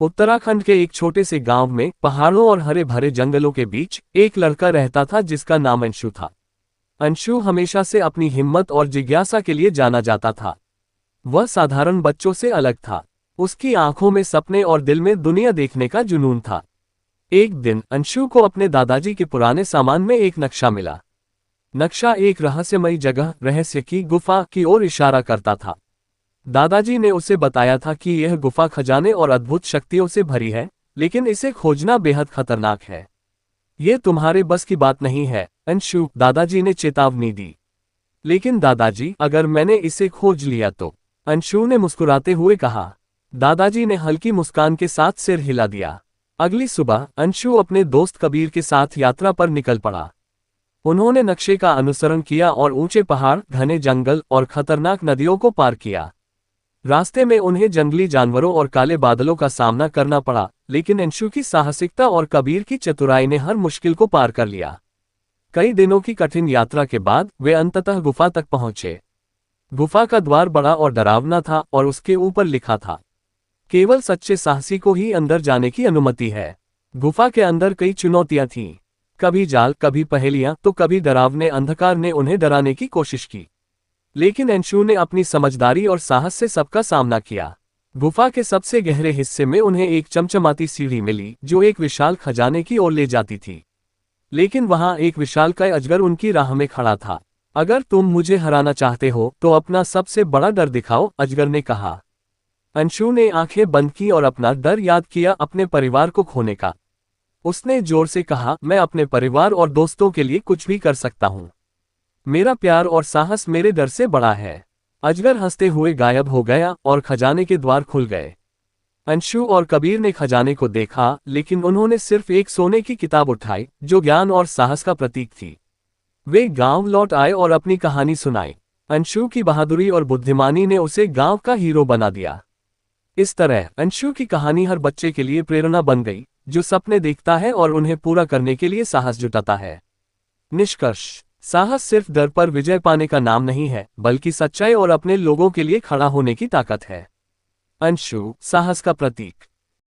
उत्तराखंड के एक छोटे से गांव में पहाड़ों और हरे भरे जंगलों के बीच एक लड़का रहता था जिसका नाम अंशु था। अंशु हमेशा से अपनी हिम्मत और जिज्ञासा के लिए जाना जाता था। वह साधारण बच्चों से अलग था। उसकी आंखों में सपने और दिल में दुनिया देखने का जुनून था। एक दिन अंशु को अपने दादाजी के पुराने सामान में एक नक्शा मिला। नक्शा एक रहस्यमयी जगह, रहस्य की गुफा की ओर इशारा करता था। दादाजी ने उसे बताया था कि यह गुफा खजाने और अद्भुत शक्तियों से भरी है, लेकिन इसे खोजना बेहद खतरनाक है। यह तुम्हारे बस की बात नहीं है अंशु, दादाजी ने चेतावनी दी। लेकिन दादाजी, अगर मैंने इसे खोज लिया तो? अंशु ने मुस्कुराते हुए कहा। दादाजी ने हल्की मुस्कान के साथ सिर हिला दिया। अगली सुबह अंशु अपने दोस्त कबीर के साथ यात्रा पर निकल पड़ा। उन्होंने नक्शे का अनुसरण किया और ऊंचे पहाड़, घने जंगल और खतरनाक नदियों को पार किया। रास्ते में उन्हें जंगली जानवरों और काले बादलों का सामना करना पड़ा, लेकिन अंशु की साहसिकता और कबीर की चतुराई ने हर मुश्किल को पार कर लिया। कई दिनों की कठिन यात्रा के बाद वे अंततः गुफा तक पहुंचे। गुफा का द्वार बड़ा और डरावना था और उसके ऊपर लिखा था, केवल सच्चे साहसी को ही अंदर जाने की अनुमति है। गुफा के अंदर कई चुनौतियां थीं। कभी जाल, कभी पहेलियां, तो कभी डरावने अंधकार ने उन्हें डराने की कोशिश की। लेकिन अंशु ने अपनी समझदारी और साहस से सबका सामना किया। गुफा के सबसे गहरे हिस्से में उन्हें एक चमचमाती सीढ़ी मिली जो एक विशाल खजाने की ओर ले जाती थी। लेकिन वहां एक विशालकाय अजगर उनकी राह में खड़ा था। अगर तुम मुझे हराना चाहते हो तो अपना सबसे बड़ा डर दिखाओ, अजगर ने कहा। अंशु ने आंखें बंद की और अपना डर याद किया, अपने परिवार को खोने का। उसने जोर से कहा, मैं अपने परिवार और दोस्तों के लिए कुछ भी कर सकता हूं। मेरा प्यार और साहस मेरे डर से बड़ा है। अजगर हंसते हुए गायब हो गया और खजाने के द्वार खुल गए। अंशु और कबीर ने खजाने को देखा, लेकिन उन्होंने सिर्फ एक सोने की किताब उठाई जो ज्ञान और साहस का प्रतीक थी। वे गांव लौट आए और अपनी कहानी सुनाई। अंशु की बहादुरी और बुद्धिमानी ने उसे गांव का हीरो बना दिया। इस तरह अंशु की कहानी हर बच्चे के लिए प्रेरणा बन गई, जो सपने देखता है और उन्हें पूरा करने के लिए साहस जुटाता है। निष्कर्ष, साहस सिर्फ डर पर विजय पाने का नाम नहीं है, बल्कि सच्चाई और अपने लोगों के लिए खड़ा होने की ताकत है। अंशु, साहस का प्रतीक।